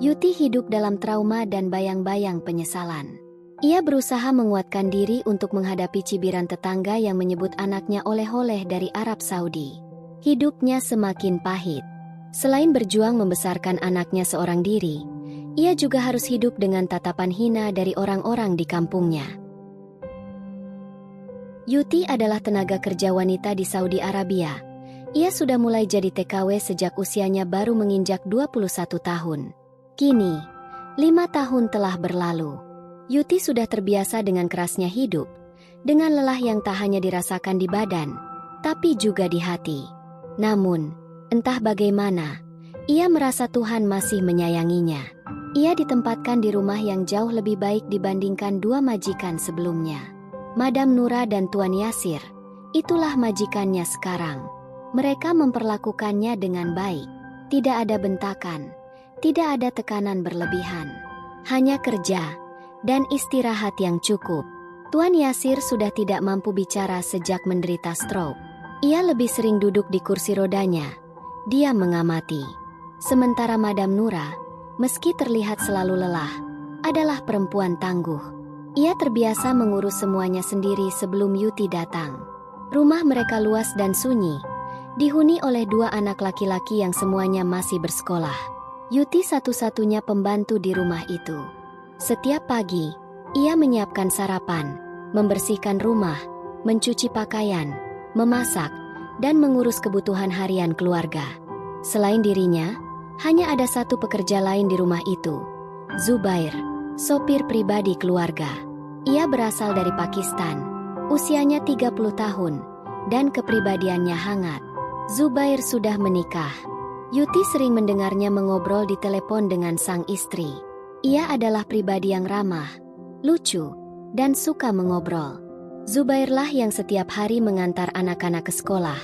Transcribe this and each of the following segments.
Yuti hidup dalam trauma dan bayang-bayang penyesalan. Ia berusaha menguatkan diri untuk menghadapi cibiran tetangga yang menyebut anaknya oleh-oleh dari Arab Saudi. Hidupnya semakin pahit. Selain berjuang membesarkan anaknya seorang diri, ia juga harus hidup dengan tatapan hina dari orang-orang di kampungnya. Yuti adalah tenaga kerja wanita di Saudi Arabia. Ia sudah mulai jadi TKW sejak usianya baru menginjak 21 tahun. Kini, 5 tahun telah berlalu. Yuti sudah terbiasa dengan kerasnya hidup, dengan lelah yang tak hanya dirasakan di badan, tapi juga di hati. Namun, entah bagaimana, ia merasa Tuhan masih menyayanginya. Ia ditempatkan di rumah yang jauh lebih baik dibandingkan dua majikan sebelumnya. Madam Nura dan Tuan Yasir, itulah majikannya sekarang. Mereka memperlakukannya dengan baik. Tidak ada bentakan, tidak ada tekanan berlebihan. Hanya kerja dan istirahat yang cukup. Tuan Yasir sudah tidak mampu bicara sejak menderita stroke. Ia lebih sering duduk di kursi rodanya. Dia mengamati. Sementara Madam Nura, meski terlihat selalu lelah, adalah perempuan tangguh. Ia terbiasa mengurus semuanya sendiri sebelum Yuti datang. Rumah mereka luas dan sunyi, dihuni oleh dua anak laki-laki yang semuanya masih bersekolah. Yuti satu-satunya pembantu di rumah itu. Setiap pagi, ia menyiapkan sarapan, membersihkan rumah, mencuci pakaian, memasak, dan mengurus kebutuhan harian keluarga. Selain dirinya, hanya ada satu pekerja lain di rumah itu, Zubair, sopir pribadi keluarga. Ia berasal dari Pakistan, usianya 30 tahun, dan kepribadiannya hangat. Zubair sudah menikah. Yuti sering mendengarnya mengobrol di telepon dengan sang istri. Ia adalah pribadi yang ramah, lucu, dan suka mengobrol. Zubairlah yang setiap hari mengantar anak-anak ke sekolah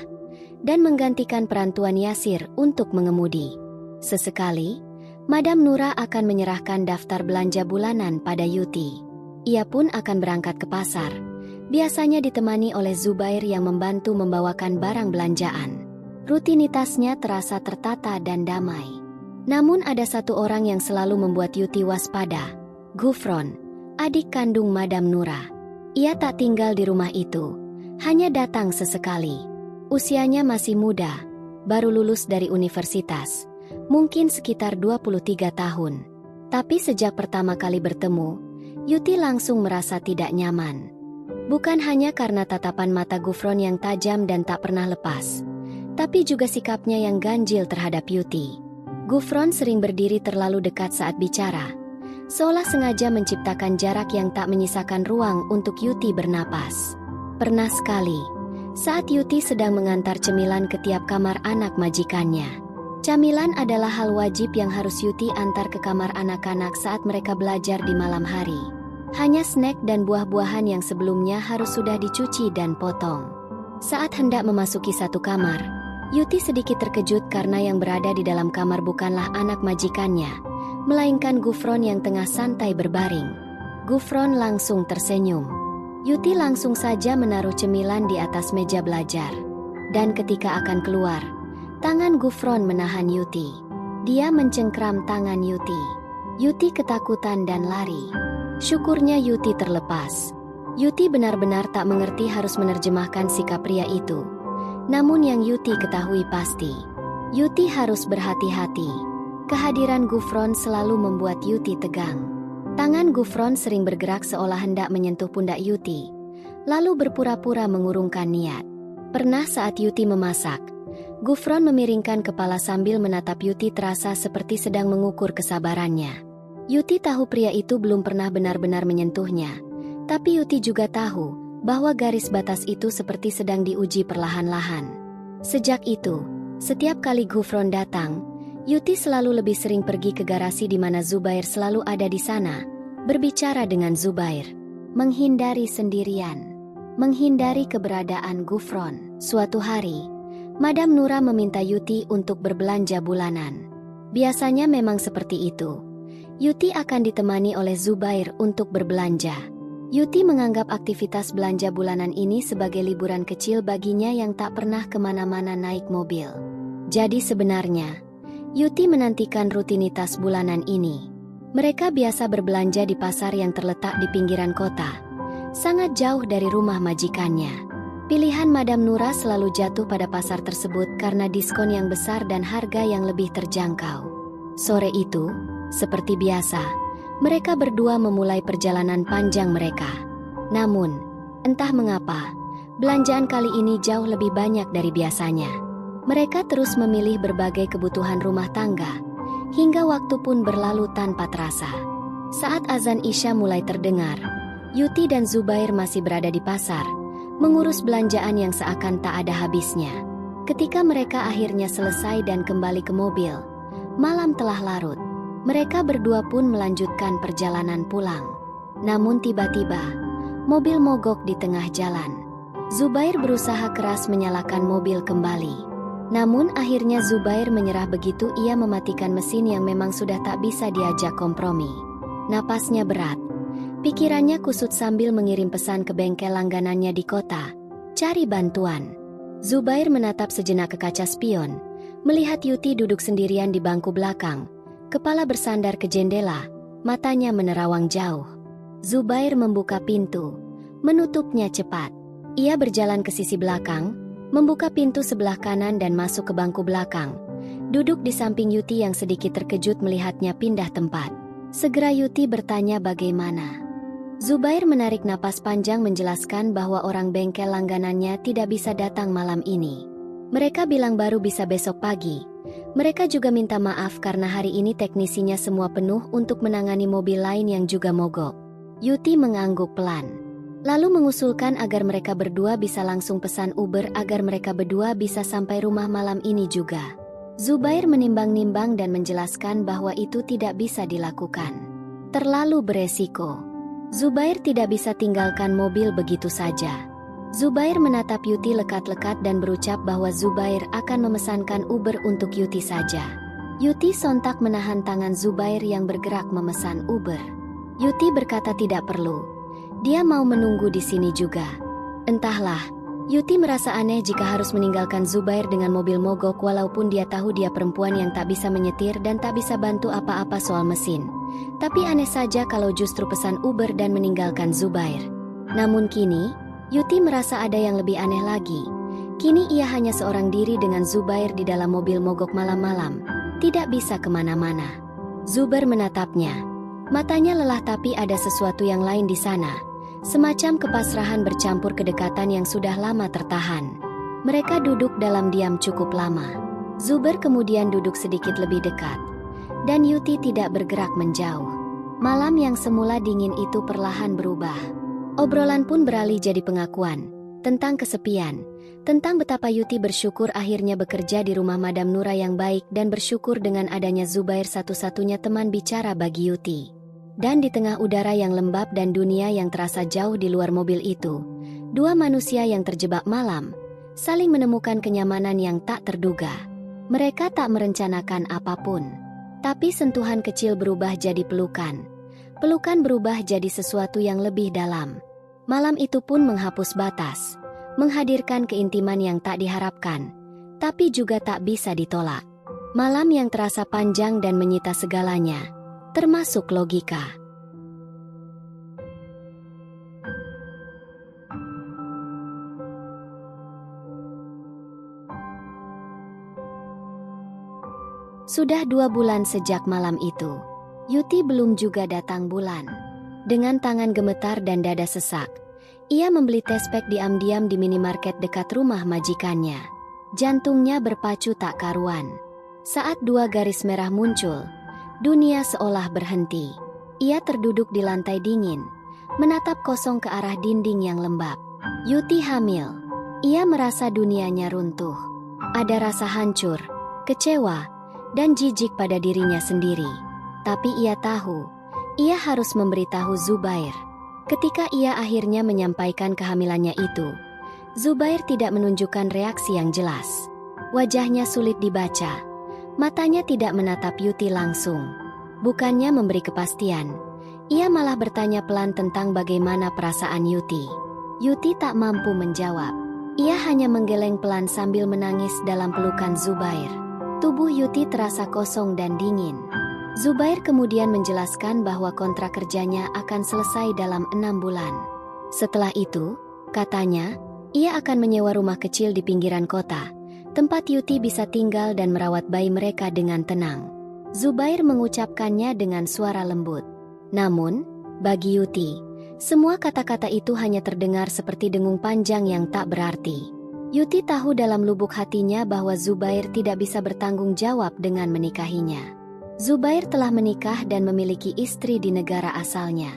dan menggantikan peran Tuan Yasir untuk mengemudi. Sesekali, Madam Nura akan menyerahkan daftar belanja bulanan pada Yuti. Ia pun akan berangkat ke pasar, biasanya ditemani oleh Zubair yang membantu membawakan barang belanjaan. Rutinitasnya terasa tertata dan damai. Namun ada satu orang yang selalu membuat Yuti waspada, Gufron, adik kandung Madam Nura. Ia tak tinggal di rumah itu, hanya datang sesekali. Usianya masih muda, baru lulus dari universitas, mungkin sekitar 23 tahun. Tapi sejak pertama kali bertemu, Yuti langsung merasa tidak nyaman. Bukan hanya karena tatapan mata Gufron yang tajam dan tak pernah lepas, tapi juga sikapnya yang ganjil terhadap Yuti. Gufron sering berdiri terlalu dekat saat bicara, seolah sengaja menciptakan jarak yang tak menyisakan ruang untuk Yuti bernapas. Pernah sekali, saat Yuti sedang mengantar cemilan ke tiap kamar anak majikannya. Camilan adalah hal wajib yang harus Yuti antar ke kamar anak-anak saat mereka belajar di malam hari. Hanya snack dan buah-buahan yang sebelumnya harus sudah dicuci dan potong. Saat hendak memasuki satu kamar, Yuti sedikit terkejut karena yang berada di dalam kamar bukanlah anak majikannya, melainkan Gufron yang tengah santai berbaring. Gufron langsung tersenyum. Yuti langsung saja menaruh cemilan di atas meja belajar. Dan ketika akan keluar, tangan Gufron menahan Yuti. Dia mencengkram tangan Yuti. Yuti ketakutan dan lari. Syukurnya Yuti terlepas. Yuti benar-benar tak mengerti harus menerjemahkan sikap pria itu. Namun yang Yuti ketahui pasti, Yuti harus berhati-hati. Kehadiran Gufron selalu membuat Yuti tegang. Tangan Gufron sering bergerak seolah hendak menyentuh pundak Yuti, lalu berpura-pura mengurungkan niat. Pernah saat Yuti memasak, Gufron memiringkan kepala sambil menatap Yuti terasa seperti sedang mengukur kesabarannya. Yuti tahu pria itu belum pernah benar-benar menyentuhnya, tapi Yuti juga tahu bahwa garis batas itu seperti sedang diuji perlahan-lahan. Sejak itu, setiap kali Gufron datang, Yuti selalu lebih sering pergi ke garasi di mana Zubair selalu ada di sana, berbicara dengan Zubair, menghindari sendirian, menghindari keberadaan Gufron. Suatu hari, Madam Nura meminta Yuti untuk berbelanja bulanan. Biasanya memang seperti itu. Yuti akan ditemani oleh Zubair untuk berbelanja. Yuti menganggap aktivitas belanja bulanan ini sebagai liburan kecil baginya yang tak pernah kemana-mana naik mobil. Jadi sebenarnya, Yuti menantikan rutinitas bulanan ini. Mereka biasa berbelanja di pasar yang terletak di pinggiran kota, sangat jauh dari rumah majikannya. Pilihan Madam Nura selalu jatuh pada pasar tersebut karena diskon yang besar dan harga yang lebih terjangkau. Sore itu, seperti biasa, mereka berdua memulai perjalanan panjang mereka. Namun, entah mengapa, belanjaan kali ini jauh lebih banyak dari biasanya. Mereka terus memilih berbagai kebutuhan rumah tangga, hingga waktu pun berlalu tanpa terasa. Saat azan Isya mulai terdengar, Yuti dan Zubair masih berada di pasar, mengurus belanjaan yang seakan tak ada habisnya. Ketika mereka akhirnya selesai dan kembali ke mobil, malam telah larut. Mereka berdua pun melanjutkan perjalanan pulang. Namun tiba-tiba, mobil mogok di tengah jalan. Zubair berusaha keras menyalakan mobil kembali. Namun akhirnya Zubair menyerah begitu ia mematikan mesin yang memang sudah tak bisa diajak kompromi. Napasnya berat. Pikirannya kusut sambil mengirim pesan ke bengkel langganannya di kota. Cari bantuan. Zubair menatap sejenak ke kaca spion, melihat Yuti duduk sendirian di bangku belakang, kepala bersandar ke jendela, matanya menerawang jauh. Zubair membuka pintu, menutupnya cepat. Ia berjalan ke sisi belakang, membuka pintu sebelah kanan dan masuk ke bangku belakang. Duduk di samping Yuti yang sedikit terkejut melihatnya pindah tempat. Segera Yuti bertanya bagaimana. Zubair menarik napas panjang menjelaskan bahwa orang bengkel langganannya tidak bisa datang malam ini. Mereka bilang baru bisa besok pagi. Mereka juga minta maaf karena hari ini teknisinya semua penuh untuk menangani mobil lain yang juga mogok. Yuti mengangguk pelan, lalu mengusulkan agar mereka berdua bisa langsung pesan Uber agar mereka berdua bisa sampai rumah malam ini juga. Zubair menimbang-nimbang dan menjelaskan bahwa itu tidak bisa dilakukan. Terlalu beresiko. Zubair tidak bisa tinggalkan mobil begitu saja. Zubair menatap Yuti lekat-lekat dan berucap bahwa Zubair akan memesankan Uber untuk Yuti saja. Yuti sontak menahan tangan Zubair yang bergerak memesan Uber. Yuti berkata tidak perlu. Dia mau menunggu di sini juga. Entahlah, Yuti merasa aneh jika harus meninggalkan Zubair dengan mobil mogok walaupun dia tahu dia perempuan yang tak bisa menyetir dan tak bisa bantu apa-apa soal mesin. Tapi aneh saja kalau justru pesan Uber dan meninggalkan Zubair. Namun kini, Yuti merasa ada yang lebih aneh lagi. Kini ia hanya seorang diri dengan Zubair di dalam mobil mogok malam-malam. Tidak bisa kemana-mana. Zubair menatapnya. Matanya lelah tapi ada sesuatu yang lain di sana. Semacam kepasrahan bercampur kedekatan yang sudah lama tertahan. Mereka duduk dalam diam cukup lama. Zubair kemudian duduk sedikit lebih dekat. Dan Yuti tidak bergerak menjauh. Malam yang semula dingin itu perlahan berubah. Obrolan pun beralih jadi pengakuan. Tentang kesepian. Tentang betapa Yuti bersyukur akhirnya bekerja di rumah Madam Nura yang baik dan bersyukur dengan adanya Zubair satu-satunya teman bicara bagi Yuti. Dan di tengah udara yang lembab dan dunia yang terasa jauh di luar mobil itu, dua manusia yang terjebak malam, saling menemukan kenyamanan yang tak terduga. Mereka tak merencanakan apapun. Tapi sentuhan kecil berubah jadi pelukan. Pelukan berubah jadi sesuatu yang lebih dalam. Malam itu pun menghapus batas, menghadirkan keintiman yang tak diharapkan, tapi juga tak bisa ditolak. Malam yang terasa panjang dan menyita segalanya, termasuk logika. Sudah 2 bulan sejak malam itu. Yuti belum juga datang bulan. Dengan tangan gemetar dan dada sesak, ia membeli tespek diam-diam di minimarket dekat rumah majikannya. Jantungnya berpacu tak karuan. Saat 2 garis merah muncul, dunia seolah berhenti. Ia terduduk di lantai dingin, menatap kosong ke arah dinding yang lembab. Yuti hamil. Ia merasa dunianya runtuh. Ada rasa hancur, kecewa, dan jijik pada dirinya sendiri. Tapi ia tahu, ia harus memberitahu Zubair. Ketika ia akhirnya menyampaikan kehamilannya itu, Zubair tidak menunjukkan reaksi yang jelas. Wajahnya sulit dibaca. Matanya tidak menatap Yuti langsung. Bukannya memberi kepastian, ia malah bertanya pelan tentang bagaimana perasaan Yuti. Yuti tak mampu menjawab. Ia hanya menggeleng pelan sambil menangis dalam pelukan Zubair. Tubuh Yuti terasa kosong dan dingin. Zubair kemudian menjelaskan bahwa kontrak kerjanya akan selesai dalam 6 bulan. Setelah itu, katanya, ia akan menyewa rumah kecil di pinggiran kota, tempat Yuti bisa tinggal dan merawat bayi mereka dengan tenang. Zubair mengucapkannya dengan suara lembut. Namun, bagi Yuti, semua kata-kata itu hanya terdengar seperti dengung panjang yang tak berarti. Yuti tahu dalam lubuk hatinya bahwa Zubair tidak bisa bertanggung jawab dengan menikahinya. Zubair telah menikah dan memiliki istri di negara asalnya.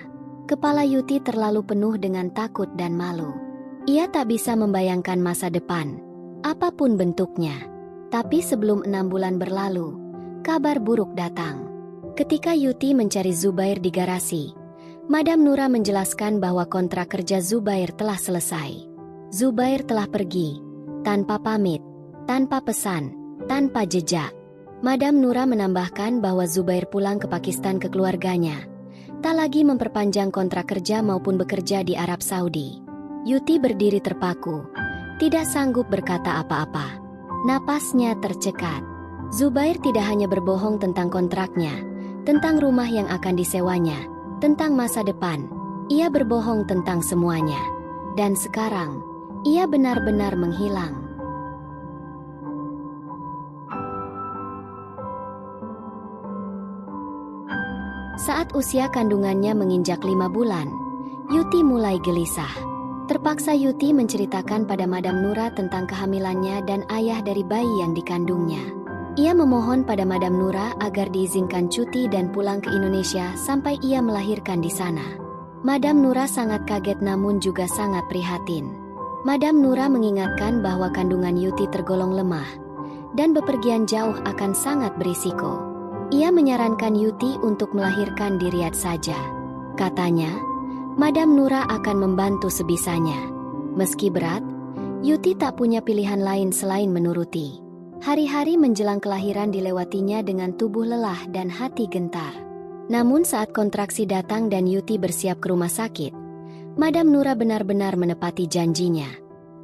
Kepala Yuti terlalu penuh dengan takut dan malu. Ia tak bisa membayangkan masa depan, apapun bentuknya. Tapi sebelum 6 bulan berlalu, kabar buruk datang. Ketika Yuti mencari Zubair di garasi, Madam Nura menjelaskan bahwa kontrak kerja Zubair telah selesai. Zubair telah pergi, tanpa pamit, tanpa pesan, tanpa jejak. Madam Nura menambahkan bahwa Zubair pulang ke Pakistan ke keluarganya, tak lagi memperpanjang kontrak kerja maupun bekerja di Arab Saudi. Yuti berdiri terpaku, tidak sanggup berkata apa-apa. Napasnya tercekat. Zubair tidak hanya berbohong tentang kontraknya, tentang rumah yang akan disewanya, tentang masa depan. Ia berbohong tentang semuanya. Dan sekarang, ia benar-benar menghilang. Saat usia kandungannya menginjak 5 bulan, Yuti mulai gelisah. Terpaksa Yuti menceritakan pada Madam Nura tentang kehamilannya dan ayah dari bayi yang dikandungnya. Ia memohon pada Madam Nura agar diizinkan cuti dan pulang ke Indonesia sampai ia melahirkan di sana. Madam Nura sangat kaget namun juga sangat prihatin. Madam Nura mengingatkan bahwa kandungan Yuti tergolong lemah dan bepergian jauh akan sangat berisiko. Ia menyarankan Yuti untuk melahirkan di Riyadh saja. Katanya, Madam Nura akan membantu sebisanya. Meski berat, Yuti tak punya pilihan lain selain menuruti. Hari-hari menjelang kelahiran dilewatinya dengan tubuh lelah dan hati gentar. Namun saat kontraksi datang dan Yuti bersiap ke rumah sakit, Madam Nura benar-benar menepati janjinya.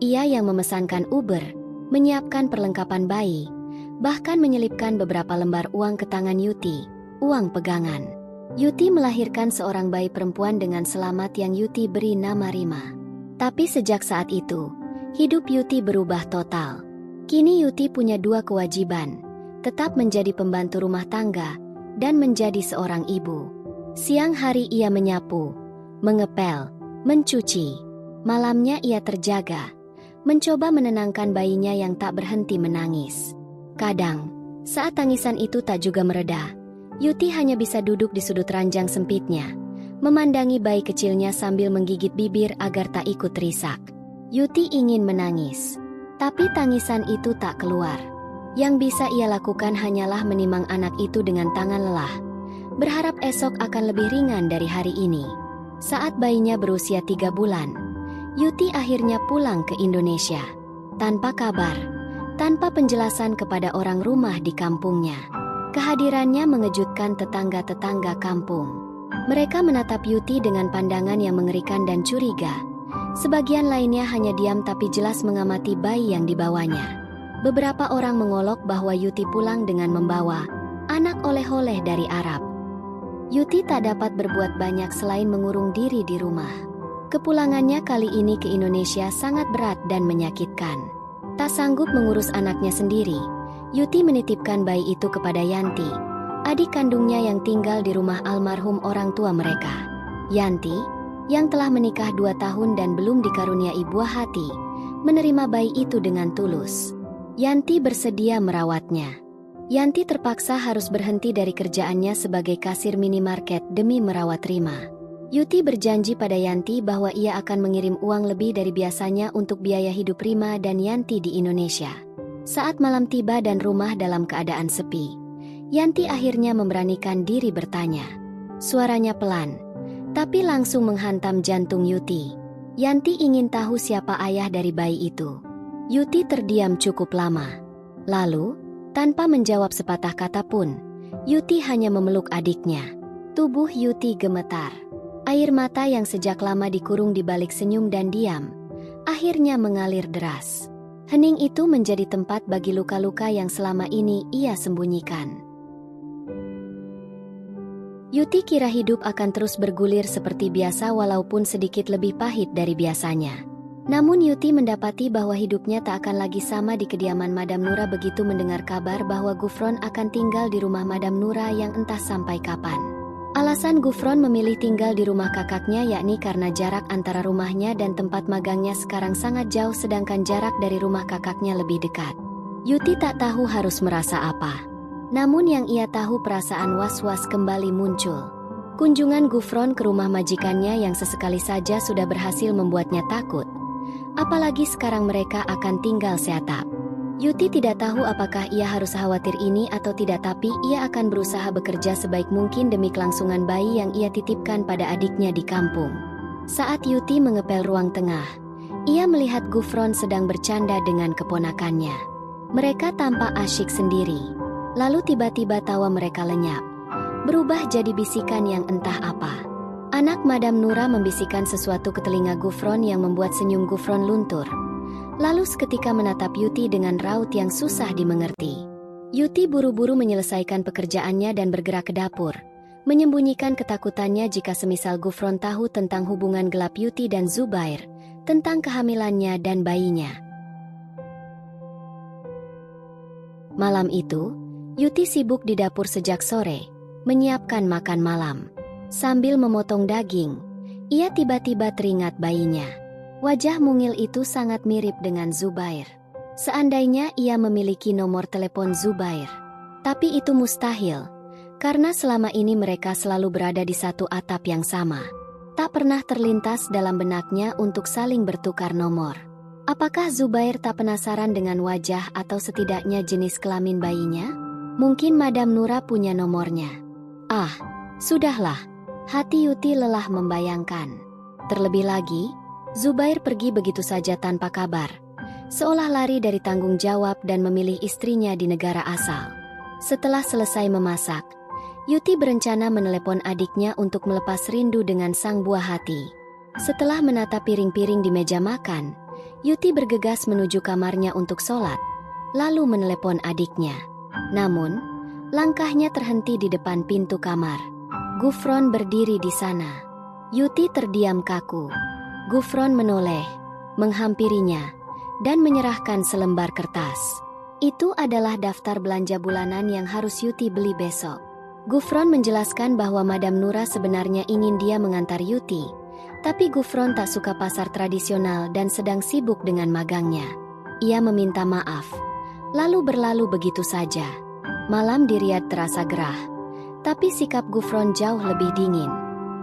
Ia yang memesankan Uber, menyiapkan perlengkapan bayi, bahkan menyelipkan beberapa lembar uang ke tangan Yuti, uang pegangan. Yuti melahirkan seorang bayi perempuan dengan selamat yang Yuti beri nama Rima. Tapi sejak saat itu, hidup Yuti berubah total. Kini Yuti punya 2 kewajiban, tetap menjadi pembantu rumah tangga, dan menjadi seorang ibu. Siang hari ia menyapu, mengepel, mencuci. Malamnya ia terjaga, mencoba menenangkan bayinya yang tak berhenti menangis. Kadang, saat tangisan itu tak juga mereda, Yuti hanya bisa duduk di sudut ranjang sempitnya, memandangi bayi kecilnya sambil menggigit bibir agar tak ikut risak. Yuti ingin menangis, tapi tangisan itu tak keluar. Yang bisa ia lakukan hanyalah menimang anak itu dengan tangan lelah, berharap esok akan lebih ringan dari hari ini. Saat bayinya berusia 3 bulan, Yuti akhirnya pulang ke Indonesia. Tanpa kabar, tanpa penjelasan kepada orang rumah di kampungnya. Kehadirannya mengejutkan tetangga-tetangga kampung. Mereka menatap Yuti dengan pandangan yang mengerikan dan curiga. Sebagian lainnya hanya diam tapi jelas mengamati bayi yang dibawanya. Beberapa orang mengolok bahwa Yuti pulang dengan membawa anak oleh-oleh dari Arab. Yuti tak dapat berbuat banyak selain mengurung diri di rumah. Kepulangannya kali ini ke Indonesia sangat berat dan menyakitkan. Tak sanggup mengurus anaknya sendiri, Yuti menitipkan bayi itu kepada Yanti, adik kandungnya yang tinggal di rumah almarhum orang tua mereka. Yanti, yang telah menikah 2 tahun dan belum dikaruniai buah hati, menerima bayi itu dengan tulus. Yanti bersedia merawatnya. Yanti terpaksa harus berhenti dari kerjaannya sebagai kasir minimarket demi merawat Rima. Yuti berjanji pada Yanti bahwa ia akan mengirim uang lebih dari biasanya untuk biaya hidup Rima dan Yanti di Indonesia. Saat malam tiba dan rumah dalam keadaan sepi, Yanti akhirnya memberanikan diri bertanya. Suaranya pelan, tapi langsung menghantam jantung Yuti. Yanti ingin tahu siapa ayah dari bayi itu. Yuti terdiam cukup lama. Lalu, tanpa menjawab sepatah kata pun, Yuti hanya memeluk adiknya. Tubuh Yuti gemetar. Air mata yang sejak lama dikurung di balik senyum dan diam, akhirnya mengalir deras. Hening itu menjadi tempat bagi luka-luka yang selama ini ia sembunyikan. Yuti kira hidup akan terus bergulir seperti biasa walaupun sedikit lebih pahit dari biasanya. Namun Yuti mendapati bahwa hidupnya tak akan lagi sama di kediaman Madam Nura begitu mendengar kabar bahwa Gufron akan tinggal di rumah Madam Nura yang entah sampai kapan. Alasan Gufron memilih tinggal di rumah kakaknya yakni karena jarak antara rumahnya dan tempat magangnya sekarang sangat jauh sedangkan jarak dari rumah kakaknya lebih dekat. Yuti tak tahu harus merasa apa. Namun yang ia tahu perasaan was-was kembali muncul. Kunjungan Gufron ke rumah majikannya yang sesekali saja sudah berhasil membuatnya takut. Apalagi sekarang mereka akan tinggal seatap. Yuti tidak tahu apakah ia harus khawatir ini atau tidak tapi ia akan berusaha bekerja sebaik mungkin demi kelangsungan bayi yang ia titipkan pada adiknya di kampung. Saat Yuti mengepel ruang tengah, ia melihat Gufron sedang bercanda dengan keponakannya. Mereka tampak asyik sendiri. Lalu tiba-tiba tawa mereka lenyap. Berubah jadi bisikan yang entah apa. Anak Madam Nura membisikkan sesuatu ke telinga Gufron yang membuat senyum Gufron luntur. Lalu seketika menatap Yuti dengan raut yang susah dimengerti. Yuti buru-buru menyelesaikan pekerjaannya dan bergerak ke dapur, menyembunyikan ketakutannya jika semisal Gufron tahu tentang hubungan gelap Yuti dan Zubair, tentang kehamilannya dan bayinya. Malam itu, Yuti sibuk di dapur sejak sore, menyiapkan makan malam. Sambil memotong daging, ia tiba-tiba teringat bayinya. Wajah mungil itu sangat mirip dengan Zubair. Seandainya ia memiliki nomor telepon Zubair. Tapi itu mustahil, karena selama ini mereka selalu berada di satu atap yang sama. Tak pernah terlintas dalam benaknya untuk saling bertukar nomor. Apakah Zubair tak penasaran dengan wajah atau setidaknya jenis kelamin bayinya? Mungkin Madam Nura punya nomornya. Ah, sudahlah. Hati Yuti lelah membayangkan. Terlebih lagi, Zubair pergi begitu saja tanpa kabar, seolah lari dari tanggung jawab dan memilih istrinya di negara asal. Setelah selesai memasak, Yuti berencana menelepon adiknya untuk melepas rindu dengan sang buah hati. Setelah menatap piring-piring di meja makan, Yuti bergegas menuju kamarnya untuk sholat, lalu menelepon adiknya. Namun, langkahnya terhenti di depan pintu kamar. Gufron berdiri di sana. Yuti terdiam kaku. Gufron menoleh, menghampirinya, dan menyerahkan selembar kertas. Itu adalah daftar belanja bulanan yang harus Yuti beli besok. Gufron menjelaskan bahwa Madam Nura sebenarnya ingin dia mengantar Yuti, tapi Gufron tak suka pasar tradisional dan sedang sibuk dengan magangnya. Ia meminta maaf, lalu berlalu begitu saja. Malam di Riyadh terasa gerah, tapi sikap Gufron jauh lebih dingin.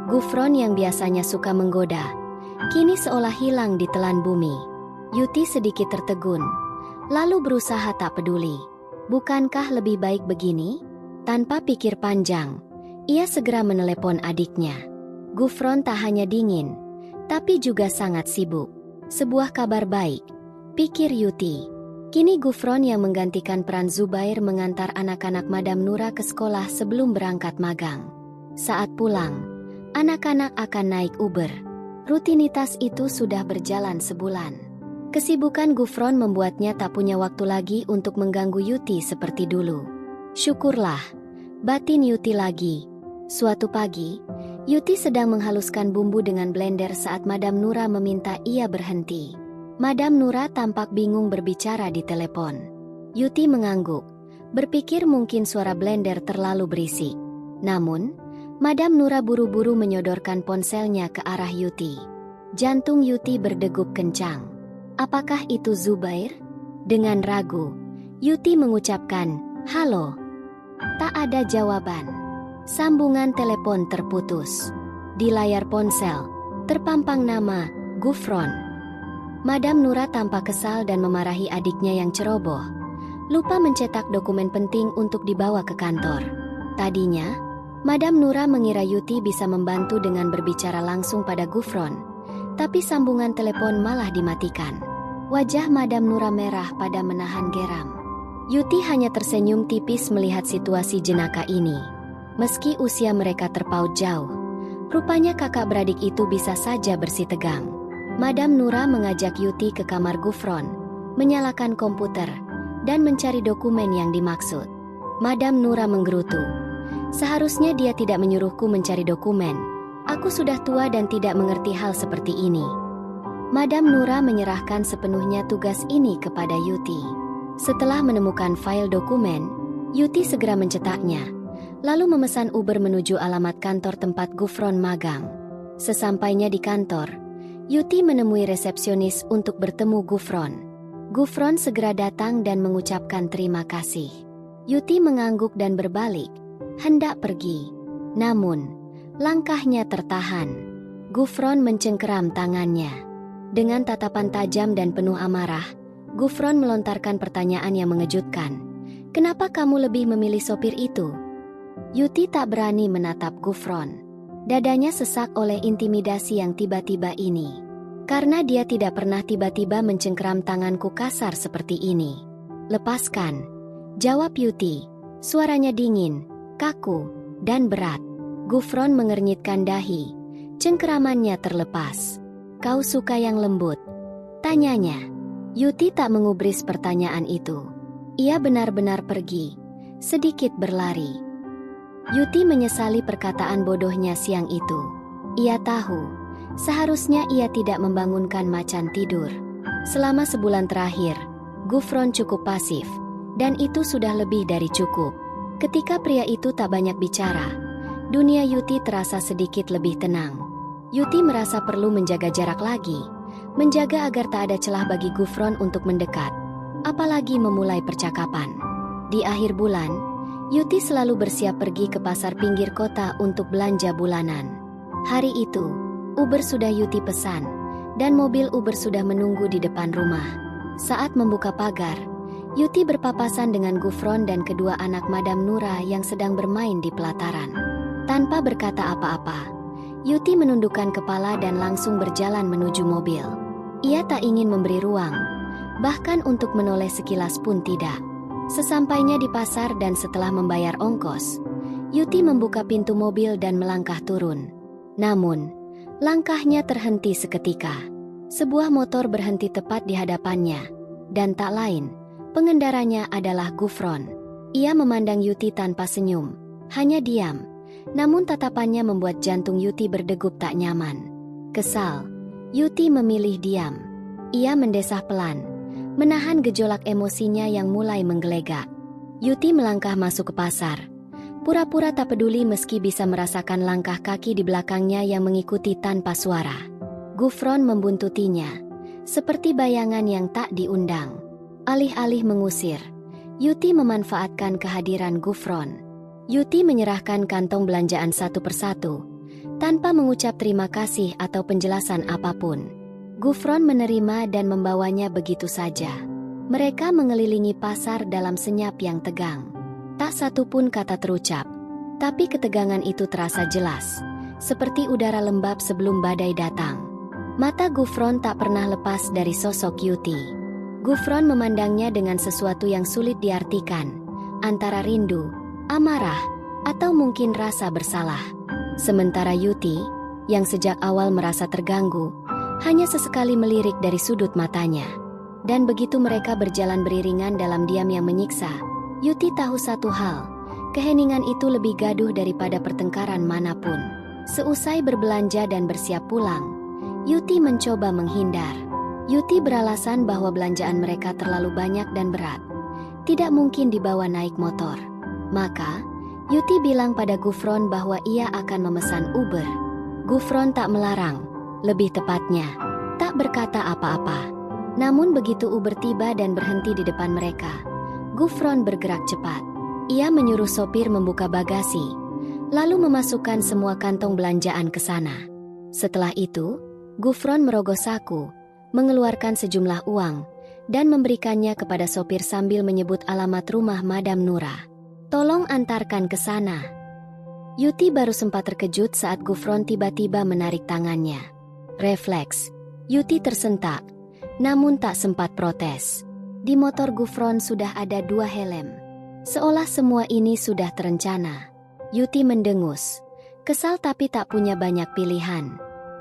Gufron yang biasanya suka menggoda, kini seolah hilang di telan bumi. Yuti sedikit tertegun, lalu berusaha tak peduli. Bukankah lebih baik begini? Tanpa pikir panjang, ia segera menelepon adiknya. Gufron tak hanya dingin, tapi juga sangat sibuk. Sebuah kabar baik, pikir Yuti. Kini Gufron yang menggantikan peran Zubair mengantar anak-anak Madam Nura ke sekolah sebelum berangkat magang. Saat pulang, anak-anak akan naik Uber. Rutinitas itu sudah berjalan sebulan. Kesibukan Gufron membuatnya tak punya waktu lagi untuk mengganggu Yuti seperti dulu. Syukurlah, batin Yuti lagi. Suatu pagi, Yuti sedang menghaluskan bumbu dengan blender saat Madam Nura meminta ia berhenti. Madam Nura tampak bingung berbicara di telepon. Yuti mengangguk, berpikir mungkin suara blender terlalu berisik. Namun, Madam Nura buru-buru menyodorkan ponselnya ke arah Yuti. Jantung Yuti berdegup kencang. Apakah itu Zubair? Dengan ragu, Yuti mengucapkan, "Halo." Tak ada jawaban. Sambungan telepon terputus. Di layar ponsel, terpampang nama, Gufron. Madam Nura tampak kesal dan memarahi adiknya yang ceroboh. Lupa mencetak dokumen penting untuk dibawa ke kantor. Tadinya, Madam Nura mengira Yuti bisa membantu dengan berbicara langsung pada Gufron, tapi sambungan telepon malah dimatikan. Wajah Madam Nura merah pada menahan geram. Yuti hanya tersenyum tipis melihat situasi jenaka ini. Meski usia mereka terpaut jauh, rupanya kakak beradik itu bisa saja bersitegang. Madam Nura mengajak Yuti ke kamar Gufron, menyalakan komputer, dan mencari dokumen yang dimaksud. Madam Nura menggerutu. Seharusnya dia tidak menyuruhku mencari dokumen. Aku sudah tua dan tidak mengerti hal seperti ini. Madam Nura menyerahkan sepenuhnya tugas ini kepada Yuti. Setelah menemukan file dokumen, Yuti segera mencetaknya, lalu memesan Uber menuju alamat kantor tempat Gufron magang. Sesampainya di kantor, Yuti menemui resepsionis untuk bertemu Gufron. Gufron segera datang dan mengucapkan terima kasih. Yuti mengangguk dan berbalik, hendak pergi. Namun, langkahnya tertahan. Gufron mencengkeram tangannya. Dengan tatapan tajam dan penuh amarah, Gufron melontarkan pertanyaan yang mengejutkan. Kenapa kamu lebih memilih sopir itu? Yuti tak berani menatap Gufron. Dadanya sesak oleh intimidasi yang tiba-tiba ini. Karena dia tidak pernah tiba-tiba mencengkeram tanganku kasar seperti ini. Lepaskan, jawab Yuti. Suaranya dingin, kaku, dan berat. Gufron mengernyitkan dahi. Cengkeramannya terlepas. Kau suka yang lembut? Tanyanya. Yuti tak mengubris pertanyaan itu. Ia benar-benar pergi, sedikit berlari. Yuti menyesali perkataan bodohnya siang itu. Ia tahu, seharusnya ia tidak membangunkan macan tidur. Selama sebulan terakhir, Gufron cukup pasif, dan itu sudah lebih dari cukup. Ketika pria itu tak banyak bicara, dunia Yuti terasa sedikit lebih tenang. Yuti merasa perlu menjaga jarak lagi, menjaga agar tak ada celah bagi Gufron untuk mendekat, apalagi memulai percakapan. Di akhir bulan, Yuti selalu bersiap pergi ke pasar pinggir kota untuk belanja bulanan. Hari itu, Uber sudah Yuti pesan, dan mobil Uber sudah menunggu di depan rumah. Saat membuka pagar, Yuti berpapasan dengan Gufron dan kedua anak Madam Nura yang sedang bermain di pelataran. Tanpa berkata apa-apa, Yuti menundukkan kepala dan langsung berjalan menuju mobil. Ia tak ingin memberi ruang, bahkan untuk menoleh sekilas pun tidak. Sesampainya di pasar dan setelah membayar ongkos, Yuti membuka pintu mobil dan melangkah turun. Namun, langkahnya terhenti seketika. Sebuah motor berhenti tepat di hadapannya, dan tak lain, pengendaranya adalah Gufron. Ia memandang Yuti tanpa senyum, hanya diam. Namun tatapannya membuat jantung Yuti berdegup tak nyaman. Kesal, Yuti memilih diam. Ia mendesah pelan, menahan gejolak emosinya yang mulai menggelegak. Yuti melangkah masuk ke pasar. Pura-pura tak peduli meski bisa merasakan langkah kaki di belakangnya yang mengikuti tanpa suara. Gufron membuntutinya, seperti bayangan yang tak diundang. Alih-alih mengusir, Yuti memanfaatkan kehadiran Gufron. Yuti menyerahkan kantong belanjaan satu persatu, tanpa mengucap terima kasih atau penjelasan apapun. Gufron menerima dan membawanya begitu saja. Mereka mengelilingi pasar dalam senyap yang tegang. Tak satu pun kata terucap, tapi ketegangan itu terasa jelas, seperti udara lembab sebelum badai datang. Mata Gufron tak pernah lepas dari sosok Yuti. Gufron memandangnya dengan sesuatu yang sulit diartikan, antara rindu, amarah, atau mungkin rasa bersalah. Sementara Yuti, yang sejak awal merasa terganggu, hanya sesekali melirik dari sudut matanya. Dan begitu mereka berjalan beriringan dalam diam yang menyiksa, Yuti tahu satu hal, keheningan itu lebih gaduh daripada pertengkaran manapun. Seusai berbelanja dan bersiap pulang, Yuti mencoba menghindar. Yuti beralasan bahwa belanjaan mereka terlalu banyak dan berat, tidak mungkin dibawa naik motor. Maka, Yuti bilang pada Gufron bahwa ia akan memesan Uber. Gufron tak melarang, lebih tepatnya, tak berkata apa-apa. Namun begitu Uber tiba dan berhenti di depan mereka, Gufron bergerak cepat. Ia menyuruh sopir membuka bagasi, lalu memasukkan semua kantong belanjaan ke sana. Setelah itu, Gufron merogoh saku, mengeluarkan sejumlah uang, dan memberikannya kepada sopir sambil menyebut alamat rumah Madam Nura. Tolong antarkan ke sana. Yuti baru sempat terkejut saat Gufron tiba-tiba menarik tangannya. Refleks, Yuti tersentak, namun tak sempat protes. Di motor Gufron sudah ada 2 helm. Seolah semua ini sudah terencana. Yuti mendengus, kesal tapi tak punya banyak pilihan.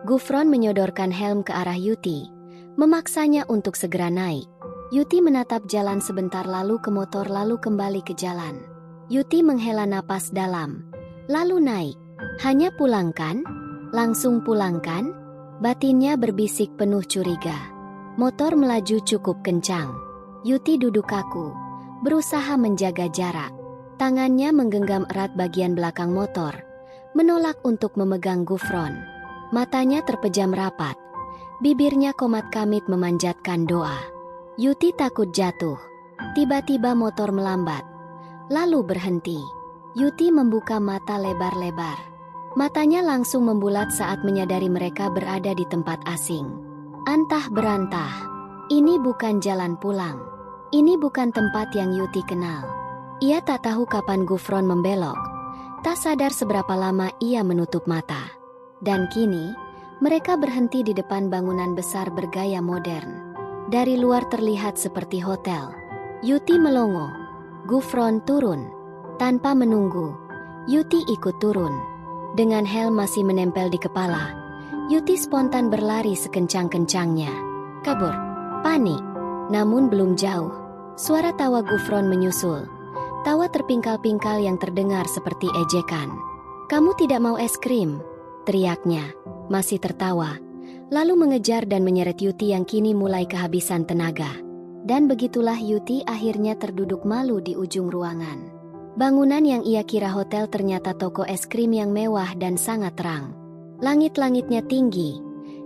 Gufron menyodorkan helm ke arah Yuti, memaksanya untuk segera naik. Yuti menatap jalan sebentar lalu ke motor lalu kembali ke jalan. Yuti menghela napas dalam. Lalu naik. Hanya pulang kan? Langsung pulang kan? Batinnya berbisik penuh curiga. Motor melaju cukup kencang. Yuti duduk kaku, berusaha menjaga jarak. Tangannya menggenggam erat bagian belakang motor, menolak untuk memegang gufron. Matanya terpejam rapat. Bibirnya komat kamit memanjatkan doa. Yuti takut jatuh. Tiba-tiba motor melambat, lalu berhenti. Yuti membuka mata lebar-lebar. Matanya langsung membulat saat menyadari mereka berada di tempat asing. Antah berantah. Ini bukan jalan pulang. Ini bukan tempat yang Yuti kenal. Ia tak tahu kapan gufron membelok. Tak sadar seberapa lama ia menutup mata. Dan kini, mereka berhenti di depan bangunan besar bergaya modern. Dari luar terlihat seperti hotel. Yuti melongo. Gufron turun. Tanpa menunggu, Yuti ikut turun. Dengan helm masih menempel di kepala, Yuti spontan berlari sekencang-kencangnya. Kabur. Panik. Namun belum jauh. Suara tawa gufron menyusul. Tawa terpingkal-pingkal yang terdengar seperti ejekan. "Kamu tidak mau es krim?" teriaknya, masih tertawa. Lalu mengejar dan menyeret Yuti yang kini mulai kehabisan tenaga. Dan begitulah Yuti akhirnya terduduk malu di ujung ruangan. Bangunan yang ia kira hotel ternyata toko es krim yang mewah dan sangat terang. Langit-langitnya tinggi.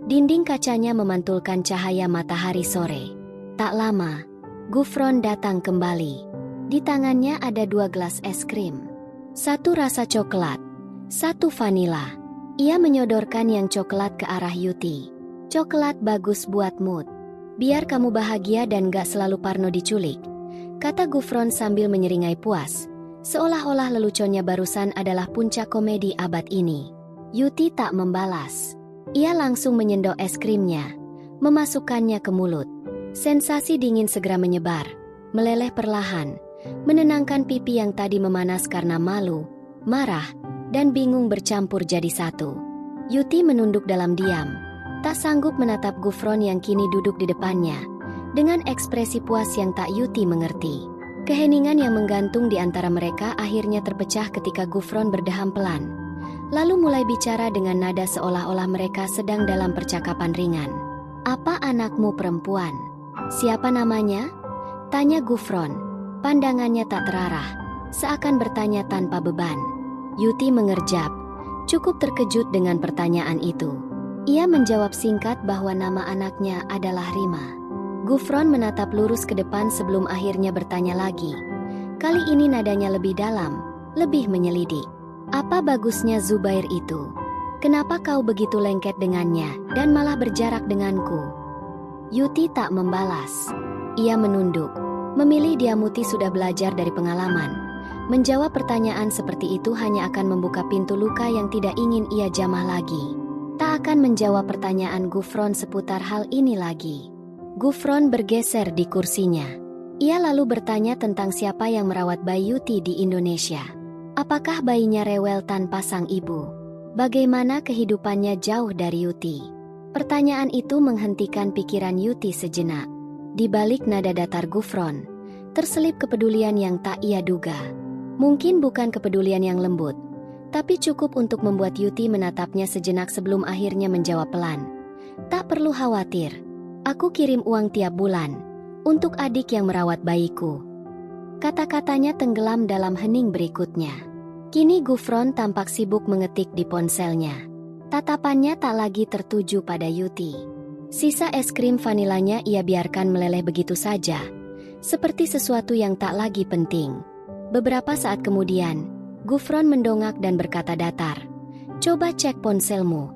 Dinding kacanya memantulkan cahaya matahari sore. Tak lama, gufron datang kembali. Di tangannya ada 2 gelas es krim. 1 rasa coklat, 1 vanila. Ia menyodorkan yang coklat ke arah Yuti. "Coklat bagus buat mood. Biar kamu bahagia dan gak selalu parno diculik," kata gufron sambil menyeringai puas. Seolah-olah leluconnya barusan adalah puncak komedi abad ini. Yuti tak membalas. Ia langsung menyendok es krimnya, memasukkannya ke mulut. Sensasi dingin segera menyebar, meleleh perlahan, menenangkan pipi yang tadi memanas karena malu, marah, dan bingung bercampur jadi satu. Yuti menunduk dalam diam, tak sanggup menatap gufron yang kini duduk di depannya, dengan ekspresi puas yang tak Yuti mengerti. Keheningan yang menggantung di antara mereka akhirnya terpecah ketika gufron berdeham pelan, lalu mulai bicara dengan nada seolah-olah mereka sedang dalam percakapan ringan. "Apa anakmu perempuan? Siapa namanya?" tanya gufron. Pandangannya tak terarah, seakan bertanya tanpa beban. Yuti mengerjap, cukup terkejut dengan pertanyaan itu. Ia menjawab singkat bahwa nama anaknya adalah Rima. Gufron menatap lurus ke depan sebelum akhirnya bertanya lagi. Kali ini nadanya lebih dalam, lebih menyelidik. "Apa bagusnya Zubair itu? Kenapa kau begitu lengket dengannya dan malah berjarak denganku?" Yuti tak membalas. Ia menunduk. Memilih Diamuti sudah belajar dari pengalaman. Menjawab pertanyaan seperti itu hanya akan membuka pintu luka yang tidak ingin ia jamah lagi. Tak akan menjawab pertanyaan gufron seputar hal ini lagi. Gufron bergeser di kursinya. Ia lalu bertanya tentang siapa yang merawat bayi Yuti di Indonesia. Apakah bayinya rewel tanpa sang ibu? Bagaimana kehidupannya jauh dari Yuti? Pertanyaan itu menghentikan pikiran Yuti sejenak. Di balik nada datar gufron, terselip kepedulian yang tak ia duga. Mungkin bukan kepedulian yang lembut, tapi cukup untuk membuat Yuti menatapnya sejenak sebelum akhirnya menjawab pelan. "Tak perlu khawatir, aku kirim uang tiap bulan, untuk adik yang merawat bayiku." Kata-katanya tenggelam dalam hening berikutnya. Kini gufron tampak sibuk mengetik di ponselnya. Tatapannya tak lagi tertuju pada Yuti. Sisa es krim vanilanya ia biarkan meleleh begitu saja, seperti sesuatu yang tak lagi penting. Beberapa saat kemudian, gufron mendongak dan berkata datar, "Coba cek ponselmu."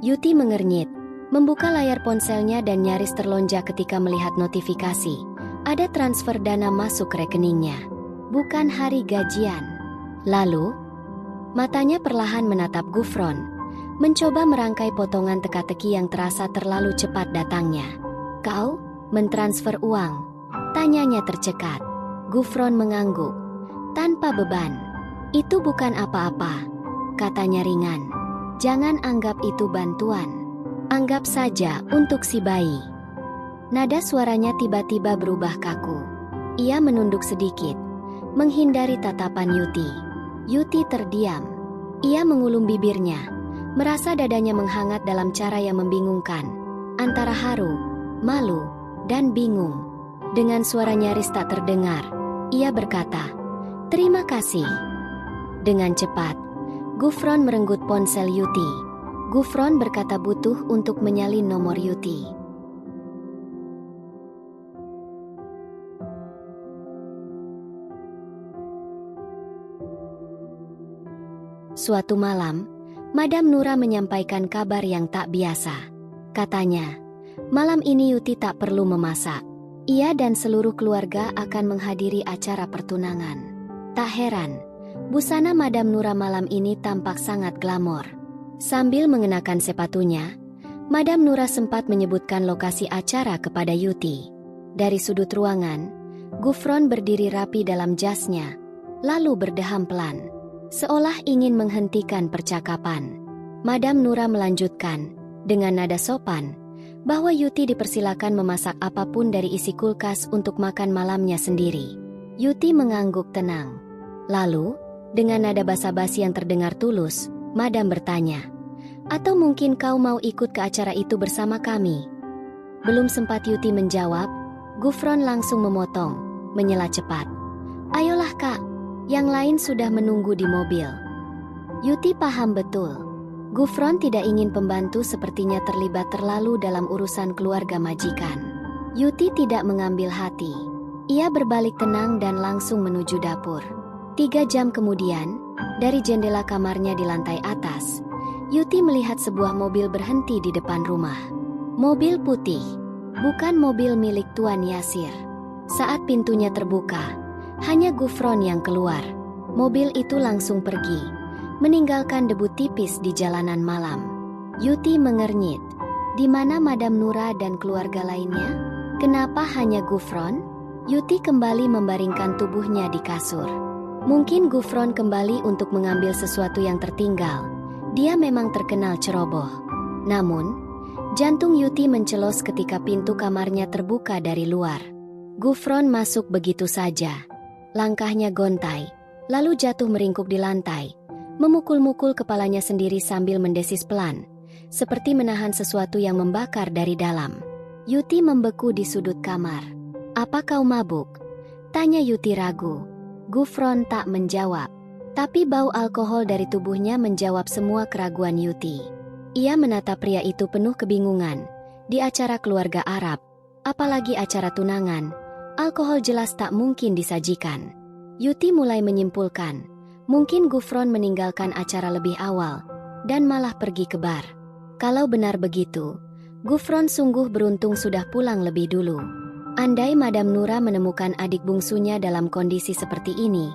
Yuti mengernyit, membuka layar ponselnya dan nyaris terlonjak ketika melihat notifikasi. Ada transfer dana masuk rekeningnya. Bukan hari gajian. Lalu, matanya perlahan menatap gufron, mencoba merangkai potongan teka-teki yang terasa terlalu cepat datangnya. "Kau mentransfer uang?" tanyanya tercekat. Gufron mengangguk, tanpa beban. "Itu bukan apa-apa," katanya ringan. "Jangan anggap itu bantuan. Anggap saja untuk si bayi." Nada suaranya tiba-tiba berubah kaku. Ia menunduk sedikit, menghindari tatapan Yuti. Yuti terdiam. Ia mengulum bibirnya, merasa dadanya menghangat dalam cara yang membingungkan. Antara haru, malu, dan bingung. Dengan suara nyaris tak terdengar, ia berkata, "Terima kasih." Dengan cepat, Gufron merenggut ponsel Yuti. Gufron berkata butuh untuk menyalin nomor Yuti. Suatu malam, Madam Nura menyampaikan kabar yang tak biasa. Katanya, malam ini Yuti tak perlu memasak. Ia dan seluruh keluarga akan menghadiri acara pertunangan. Tak heran, busana Madam Nura malam ini tampak sangat glamor. Sambil mengenakan sepatunya, Madam Nura sempat menyebutkan lokasi acara kepada Yuti. Dari sudut ruangan, Gufron berdiri rapi dalam jasnya, lalu berdeham pelan, seolah ingin menghentikan percakapan. Madam Nura melanjutkan, dengan nada sopan, bahwa Yuti dipersilakan memasak apapun dari isi kulkas untuk makan malamnya sendiri. Yuti mengangguk tenang. Lalu, dengan nada basa-basi yang terdengar tulus, Madam bertanya, "Atau mungkin kau mau ikut ke acara itu bersama kami?" Belum sempat Yuti menjawab, Gufron langsung memotong, menyela cepat. "Ayolah kak, yang lain sudah menunggu di mobil." Yuti paham betul. Gufron tidak ingin pembantu sepertinya terlibat terlalu dalam urusan keluarga majikan. Yuti tidak mengambil hati. Ia berbalik tenang dan langsung menuju dapur. 3 jam kemudian, dari jendela kamarnya di lantai atas, Yuti melihat sebuah mobil berhenti di depan rumah. Mobil putih, bukan mobil milik Tuan Yasir. Saat pintunya terbuka, hanya Gufron yang keluar. Mobil itu langsung pergi, meninggalkan debu tipis di jalanan malam. Yuti mengernyit. Di mana Madam Nura dan keluarga lainnya? Kenapa hanya Gufron? Yuti kembali membaringkan tubuhnya di kasur. Mungkin Gufron kembali untuk mengambil sesuatu yang tertinggal. Dia memang terkenal ceroboh. Namun, jantung Yuti mencelos ketika pintu kamarnya terbuka dari luar. Gufron masuk begitu saja. Langkahnya gontai, lalu jatuh meringkuk di lantai, memukul-mukul kepalanya sendiri sambil mendesis pelan, seperti menahan sesuatu yang membakar dari dalam. Yuti membeku di sudut kamar. "Apa kau mabuk?" tanya Yuti ragu. Gufron tak menjawab, tapi bau alkohol dari tubuhnya menjawab semua keraguan Yuti. Ia menatap pria itu penuh kebingungan. Di acara keluarga Arab, apalagi acara tunangan, alkohol jelas tak mungkin disajikan. Yuti mulai menyimpulkan, mungkin Gufron meninggalkan acara lebih awal, dan malah pergi ke bar. Kalau benar begitu, Gufron sungguh beruntung sudah pulang lebih dulu. Andai Madam Nura menemukan adik bungsunya dalam kondisi seperti ini,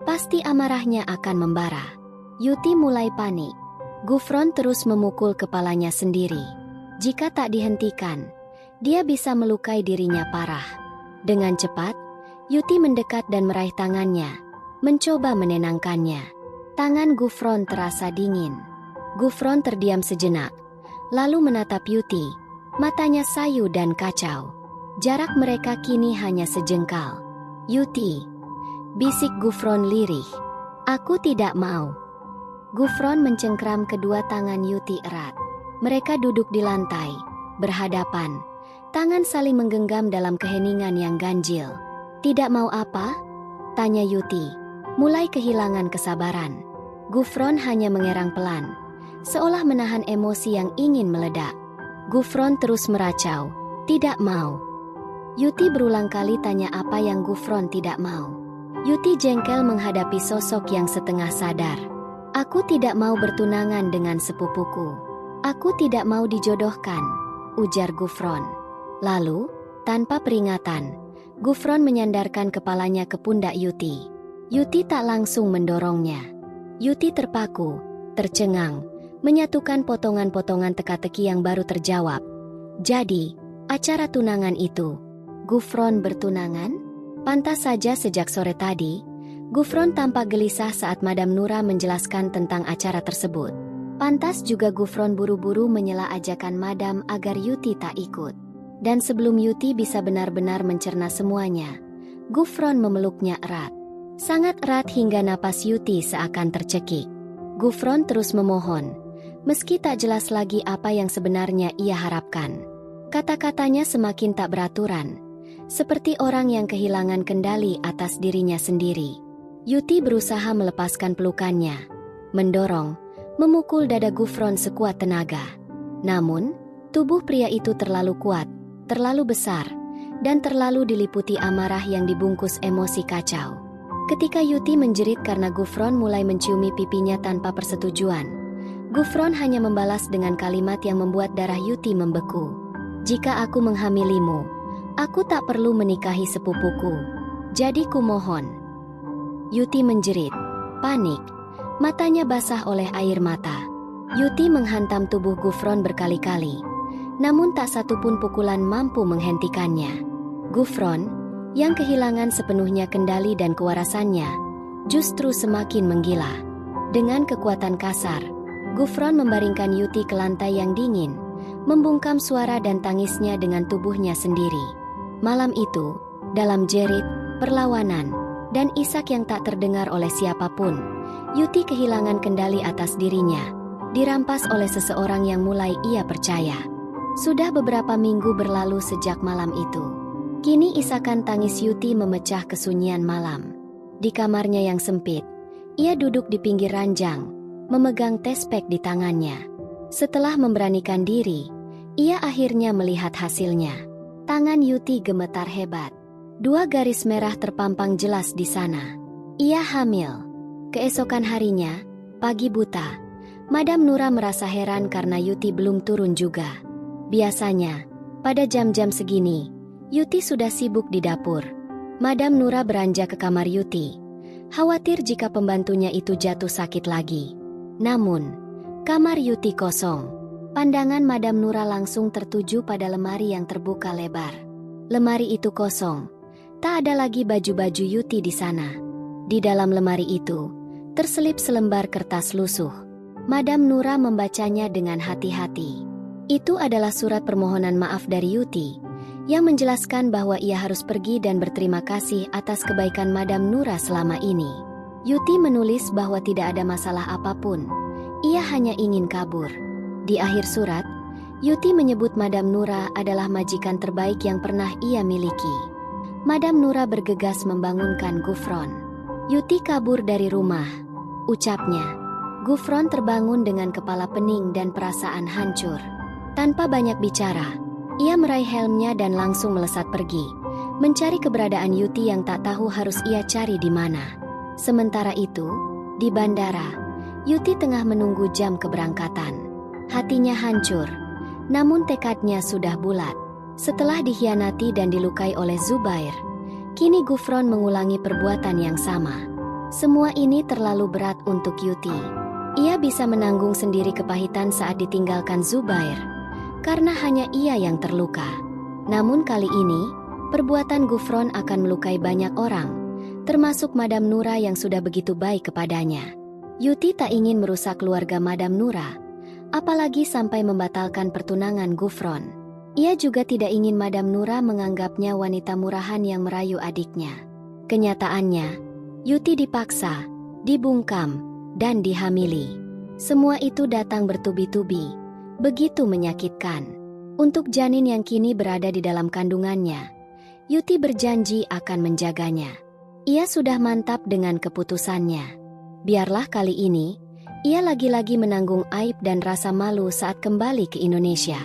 pasti amarahnya akan membara. Yuti mulai panik. Gufron terus memukul kepalanya sendiri. Jika tak dihentikan, dia bisa melukai dirinya parah. Dengan cepat, Yuti mendekat dan meraih tangannya, mencoba menenangkannya. Tangan Gufron terasa dingin. Gufron terdiam sejenak, lalu menatap Yuti, matanya sayu dan kacau. Jarak mereka kini hanya sejengkal. "Yuti," bisik Gufron lirih. "Aku tidak mau." Gufron mencengkram kedua tangan Yuti erat. Mereka duduk di lantai, berhadapan. Tangan saling menggenggam dalam keheningan yang ganjil. "Tidak mau apa?" tanya Yuti, mulai kehilangan kesabaran. Gufron hanya mengerang pelan, seolah menahan emosi yang ingin meledak. Gufron terus meracau, "Tidak mau." Yuti berulang kali tanya apa yang Gufron tidak mau. Yuti jengkel menghadapi sosok yang setengah sadar. "Aku tidak mau bertunangan dengan sepupuku. Aku tidak mau dijodohkan," ujar Gufron. Lalu, tanpa peringatan, Gufron menyandarkan kepalanya ke pundak Yuti. Yuti tak langsung mendorongnya. Yuti terpaku, tercengang, menyatukan potongan-potongan teka-teki yang baru terjawab. "Jadi, acara tunangan itu, Gufron bertunangan?" Pantas saja sejak sore tadi, Gufron tampak gelisah saat Madam Nura menjelaskan tentang acara tersebut. Pantas juga Gufron buru-buru menyela ajakan Madam agar Yuti tak ikut. Dan sebelum Yuti bisa benar-benar mencerna semuanya, Gufron memeluknya erat. Sangat erat hingga napas Yuti seakan tercekik. Gufron terus memohon, meski tak jelas lagi apa yang sebenarnya ia harapkan. Kata-katanya semakin tak beraturan, seperti orang yang kehilangan kendali atas dirinya sendiri. Yuti berusaha melepaskan pelukannya, mendorong, memukul dada Gufron sekuat tenaga. Namun, tubuh pria itu terlalu kuat, terlalu besar, dan terlalu diliputi amarah yang dibungkus emosi kacau. Ketika Yuti menjerit karena Gufron mulai menciumi pipinya tanpa persetujuan, Gufron hanya membalas dengan kalimat yang membuat darah Yuti membeku. "Jika aku menghamilimu, aku tak perlu menikahi sepupuku. Jadi kumohon." Yuti menjerit, panik, matanya basah oleh air mata. Yuti menghantam tubuh Gufron berkali-kali, namun tak satupun pukulan mampu menghentikannya. Gufron, yang kehilangan sepenuhnya kendali dan kewarasannya, justru semakin menggila. Dengan kekuatan kasar, Gufron membaringkan Yuti ke lantai yang dingin, membungkam suara dan tangisnya dengan tubuhnya sendiri. Malam itu, dalam jerit, perlawanan, dan isak yang tak terdengar oleh siapapun, Yuti kehilangan kendali atas dirinya, dirampas oleh seseorang yang mulai ia percaya. Sudah beberapa minggu berlalu sejak malam itu. Kini isakan tangis Yuti memecah kesunyian malam. Di kamarnya yang sempit, ia duduk di pinggir ranjang, memegang tespek di tangannya. Setelah memberanikan diri, ia akhirnya melihat hasilnya. Tangan Yuti gemetar hebat. 2 garis merah terpampang jelas di sana. Ia hamil. Keesokan harinya, pagi buta, Madam Nura merasa heran karena Yuti belum turun juga. Biasanya, pada jam-jam segini, Yuti sudah sibuk di dapur. Madam Nura beranjak ke kamar Yuti, khawatir jika pembantunya itu jatuh sakit lagi. Namun, kamar Yuti kosong. Pandangan Madam Nura langsung tertuju pada lemari yang terbuka lebar. Lemari itu kosong. Tak ada lagi baju-baju Yuti di sana. Di dalam lemari itu, terselip selembar kertas lusuh. Madam Nura membacanya dengan hati-hati. Itu adalah surat permohonan maaf dari Yuti, yang menjelaskan bahwa ia harus pergi dan berterima kasih atas kebaikan Madam Nura selama ini. Yuti menulis bahwa tidak ada masalah apapun, ia hanya ingin kabur. Di akhir surat, Yuti menyebut Madam Nura adalah majikan terbaik yang pernah ia miliki. Madam Nura bergegas membangunkan Gufron. "Yuti kabur dari rumah," ucapnya. Gufron terbangun dengan kepala pening dan perasaan hancur. Tanpa banyak bicara, ia meraih helmnya dan langsung melesat pergi, mencari keberadaan Yuti yang tak tahu harus ia cari di mana. Sementara itu, di bandara, Yuti tengah menunggu jam keberangkatan. Hatinya hancur, namun tekadnya sudah bulat. Setelah dikhianati dan dilukai oleh Zubair, kini Gufron mengulangi perbuatan yang sama. Semua ini terlalu berat untuk Yuti. Ia bisa menanggung sendiri kepahitan saat ditinggalkan Zubair, karena hanya ia yang terluka. Namun kali ini, perbuatan Gufron akan melukai banyak orang, termasuk Madam Nura yang sudah begitu baik kepadanya. Yuti tak ingin merusak keluarga Madam Nura, apalagi sampai membatalkan pertunangan Gufron. Ia juga tidak ingin Madam Nura menganggapnya wanita murahan yang merayu adiknya. Kenyataannya, Yuti dipaksa, dibungkam, dan dihamili. Semua itu datang bertubi-tubi. Begitu menyakitkan. Untuk janin yang kini berada di dalam kandungannya, Yuti berjanji akan menjaganya. Ia sudah mantap dengan keputusannya. Biarlah kali ini, ia lagi-lagi menanggung aib dan rasa malu saat kembali ke Indonesia.